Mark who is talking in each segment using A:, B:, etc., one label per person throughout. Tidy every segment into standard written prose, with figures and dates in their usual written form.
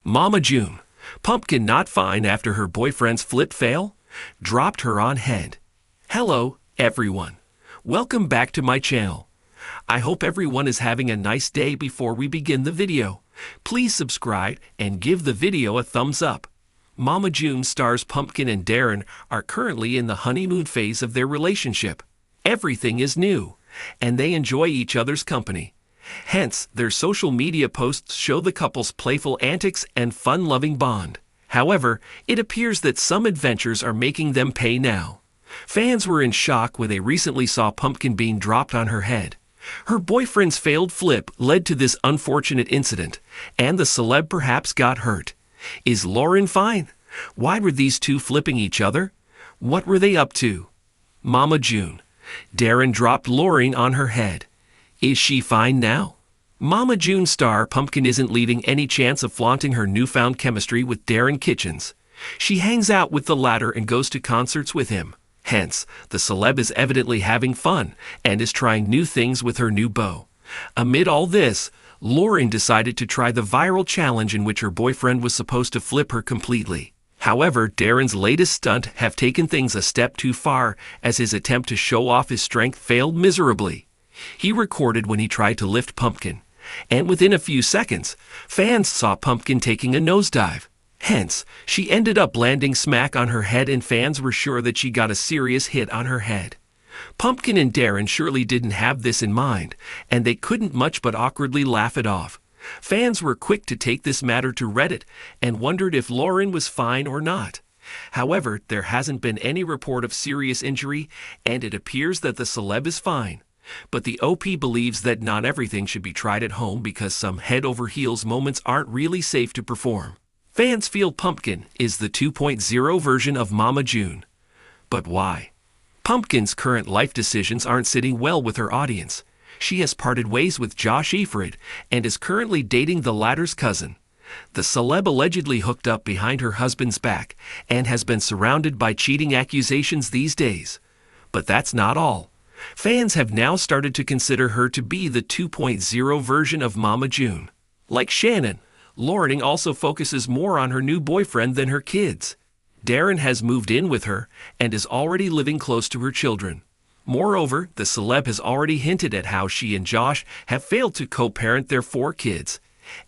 A: Mama June, Pumpkin not fine after her boyfriend's flip fail? Dropped her on head. Hello, everyone. Welcome back to my channel. I hope everyone is having a nice day. Before we begin the video, please subscribe and give the video a thumbs up. Mama June stars Pumpkin and Darren are currently in the honeymoon phase of their relationship. Everything is new, and they enjoy each other's company. Hence, their social media posts show the couple's playful antics and fun-loving bond. However, it appears that some adventures are making them pay now. Fans were in shock when they recently saw Pumpkin being dropped on her head. Her boyfriend's failed flip led to this unfortunate incident, and the celeb perhaps got hurt. Is Lauren fine? Why were these two flipping each other? What were they up to? Mama June. Darren dropped Lauren on her head. Is she fine now? Mama June star Pumpkin isn't leaving any chance of flaunting her newfound chemistry with Darren Kitchens. She hangs out with the latter and goes to concerts with him. Hence, the celeb is evidently having fun and is trying new things with her new beau. Amid all this, Lauren decided to try the viral challenge in which her boyfriend was supposed to flip her completely. However, Darren's latest stunt have taken things a step too far, as his attempt to show off his strength failed miserably. He recorded when he tried to lift Pumpkin, and within a few seconds, fans saw Pumpkin taking a nosedive. Hence, she ended up landing smack on her head, and fans were sure that she got a serious hit on her head. Pumpkin and Darren surely didn't have this in mind, and they couldn't much but awkwardly laugh it off. Fans were quick to take this matter to Reddit and wondered if Lauren was fine or not. However, there hasn't been any report of serious injury, and it appears that the celeb is fine. But the OP believes that not everything should be tried at home because some head-over-heels moments aren't really safe to perform. Fans feel Pumpkin is the 2.0 version of Mama June. But why? Pumpkin's current life decisions aren't sitting well with her audience. She has parted ways with Josh Efred and is currently dating the latter's cousin. The celeb allegedly hooked up behind her husband's back and has been surrounded by cheating accusations these days. But that's not all. Fans have now started to consider her to be the 2.0 version of Mama June. Like Shannon, Lauren also focuses more on her new boyfriend than her kids. Darren has moved in with her and is already living close to her children. Moreover, the celeb has already hinted at how she and Josh have failed to co-parent their 4 kids,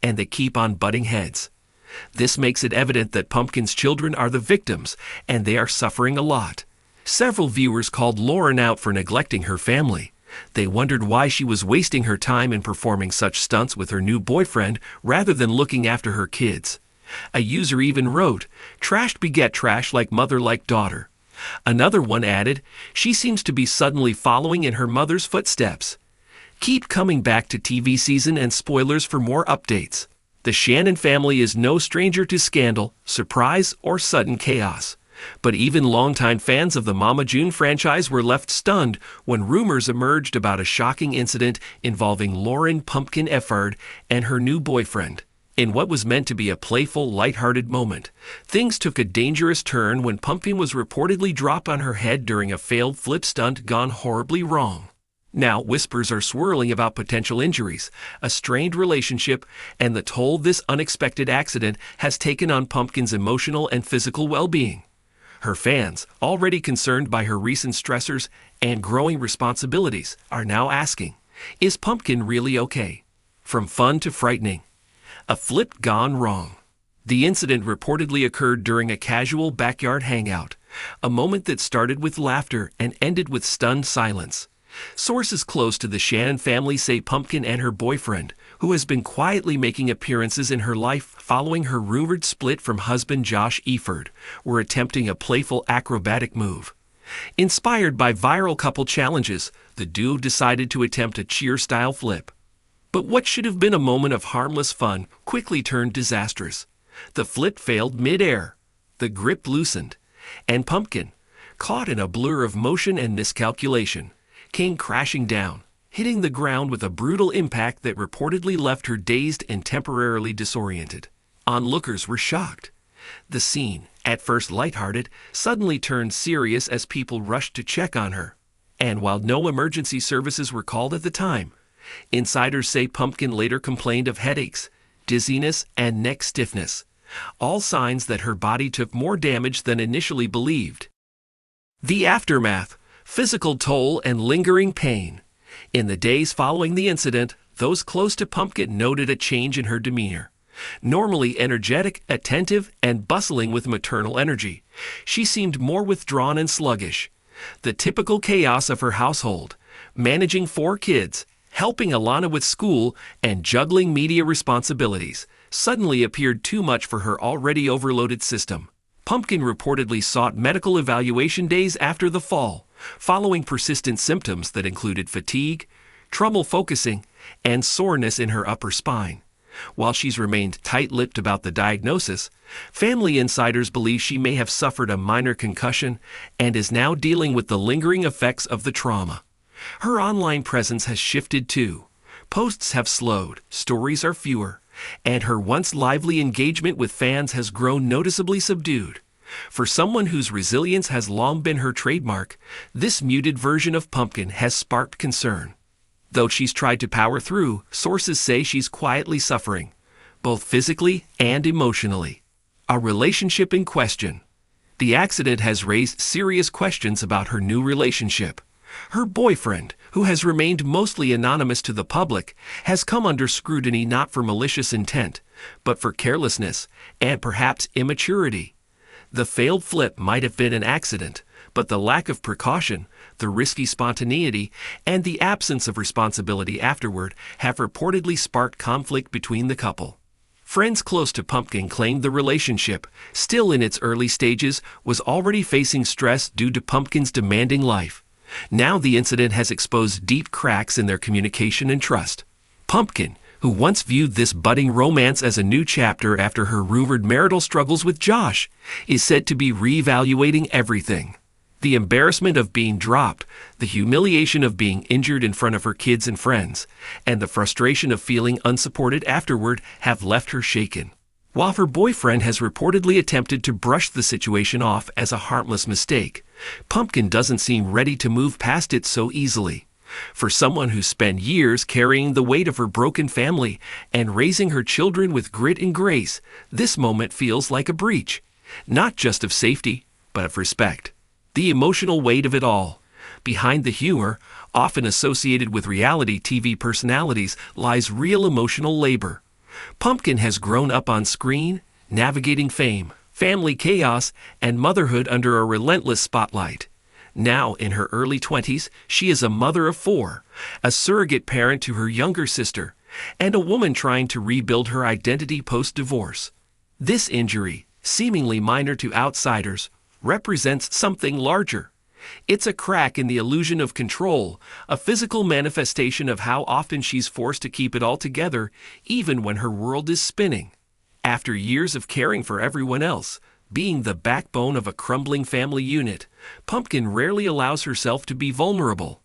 A: and they keep on butting heads. This makes it evident that Pumpkin's children are the victims, and they are suffering a lot. Several viewers called Lauren out for neglecting her family. They wondered why she was wasting her time in performing such stunts with her new boyfriend rather than looking after her kids. A user even wrote, "Trash beget trash like mother like daughter." Another one added, "She seems to be suddenly following in her mother's footsteps." Keep coming back to TV season and spoilers for more updates. The Shannon family is no stranger to scandal, surprise, or sudden chaos. But even longtime fans of the Mama June franchise were left stunned when rumors emerged about a shocking incident involving Lauren Pumpkin Effard and her new boyfriend. In what was meant to be a playful, lighthearted moment, things took a dangerous turn when Pumpkin was reportedly dropped on her head during a failed flip stunt gone horribly wrong. Now, whispers are swirling about potential injuries, a strained relationship, and the toll this unexpected accident has taken on Pumpkin's emotional and physical well-being. Her fans, already concerned by her recent stressors and growing responsibilities, are now asking, is Pumpkin really okay? From fun to frightening. A flip gone wrong. The incident reportedly occurred during a casual backyard hangout, a moment that started with laughter and ended with stunned silence. Sources close to the Shannon family say Pumpkin and her boyfriend, who has been quietly making appearances in her life following her rumored split from husband Josh Efred, were attempting a playful acrobatic move. Inspired by viral couple challenges, the duo decided to attempt a cheer-style flip. But what should have been a moment of harmless fun quickly turned disastrous. The flip failed mid-air, the grip loosened, and Pumpkin, caught in a blur of motion and miscalculation, came crashing down, hitting the ground with a brutal impact that reportedly left her dazed and temporarily disoriented. Onlookers were shocked. The scene, at first lighthearted, suddenly turned serious as people rushed to check on her. And while no emergency services were called at the time, insiders say Pumpkin later complained of headaches, dizziness, and neck stiffness, all signs that her body took more damage than initially believed. The aftermath: physical toll and lingering pain. In the days following the incident, those close to Pumpkin noted a change in her demeanor. Normally energetic, attentive, and bustling with maternal energy, she seemed more withdrawn and sluggish. The typical chaos of her household, managing 4 kids, helping Alana with school, and juggling media responsibilities, suddenly appeared too much for her already overloaded system. Pumpkin reportedly sought medical evaluation days after the fall, following persistent symptoms that included fatigue, trouble focusing, and soreness in her upper spine. While she's remained tight-lipped about the diagnosis, family insiders believe she may have suffered a minor concussion and is now dealing with the lingering effects of the trauma. Her online presence has shifted too. Posts have slowed, stories are fewer, and her once lively engagement with fans has grown noticeably subdued. For someone whose resilience has long been her trademark, this muted version of Pumpkin has sparked concern. Though she's tried to power through, sources say she's quietly suffering, both physically and emotionally. A relationship in question. The accident has raised serious questions about her new relationship. Her boyfriend, who has remained mostly anonymous to the public, has come under scrutiny not for malicious intent, but for carelessness and perhaps immaturity. The failed flip might have been an accident, but the lack of precaution, the risky spontaneity, and the absence of responsibility afterward have reportedly sparked conflict between the couple. Friends close to Pumpkin claimed the relationship, still in its early stages, was already facing stress due to Pumpkin's demanding life. Now the incident has exposed deep cracks in their communication and trust. Pumpkin, who once viewed this budding romance as a new chapter after her rumored marital struggles with Josh, is said to be reevaluating everything. The embarrassment of being dropped, the humiliation of being injured in front of her kids and friends, and the frustration of feeling unsupported afterward have left her shaken. While her boyfriend has reportedly attempted to brush the situation off as a harmless mistake, Pumpkin doesn't seem ready to move past it so easily. For someone who spent years carrying the weight of her broken family and raising her children with grit and grace, this moment feels like a breach, not just of safety, but of respect. The emotional weight of it all. Behind the humor, often associated with reality TV personalities, lies real emotional labor. Pumpkin has grown up on screen, navigating fame, family chaos, and motherhood under a relentless spotlight. Now, in her early 20s, she is a mother of 4, a surrogate parent to her younger sister, and a woman trying to rebuild her identity post-divorce. This injury, seemingly minor to outsiders, represents something larger. It's a crack in the illusion of control, a physical manifestation of how often she's forced to keep it all together, even when her world is spinning. After years of caring for everyone else, being the backbone of a crumbling family unit, Pumpkin rarely allows herself to be vulnerable.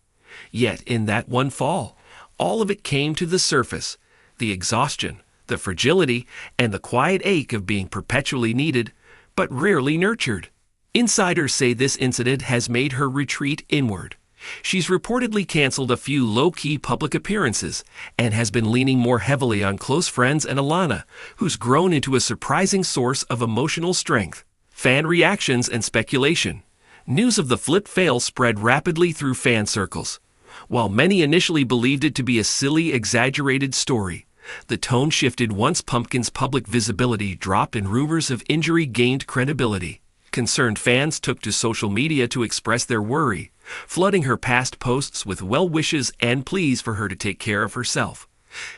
A: Yet in that one fall, all of it came to the surface: the exhaustion, the fragility, and the quiet ache of being perpetually needed, but rarely nurtured. Insiders say this incident has made her retreat inward. She's reportedly canceled a few low-key public appearances and has been leaning more heavily on close friends and Alana, who's grown into a surprising source of emotional strength. Fan reactions and speculation. News of the flip fail spread rapidly through fan circles. While many initially believed it to be a silly, exaggerated story, the tone shifted once Pumpkin's public visibility dropped and rumors of injury gained credibility. Concerned fans took to social media to express their worry, flooding her past posts with well wishes and pleas for her to take care of herself.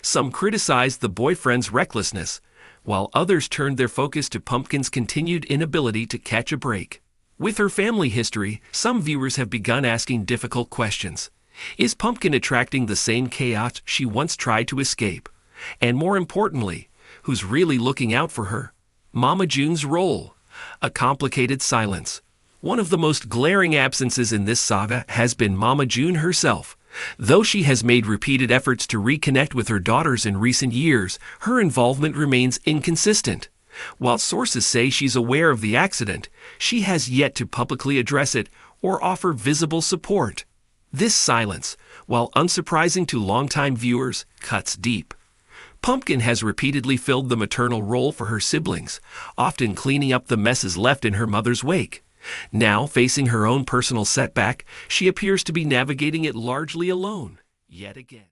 A: Some criticized the boyfriend's recklessness, while others turned their focus to Pumpkin's continued inability to catch a break. With her family history, some viewers have begun asking difficult questions. Is Pumpkin attracting the same chaos she once tried to escape? And more importantly, who's really looking out for her? Mama June's role. A complicated silence. One of the most glaring absences in this saga has been Mama June herself. Though she has made repeated efforts to reconnect with her daughters in recent years, her involvement remains inconsistent. While sources say she's aware of the accident, she has yet to publicly address it or offer visible support. This silence, while unsurprising to longtime viewers, cuts deep. Pumpkin has repeatedly filled the maternal role for her siblings, often cleaning up the messes left in her mother's wake. Now, facing her own personal setback, she appears to be navigating it largely alone, yet again.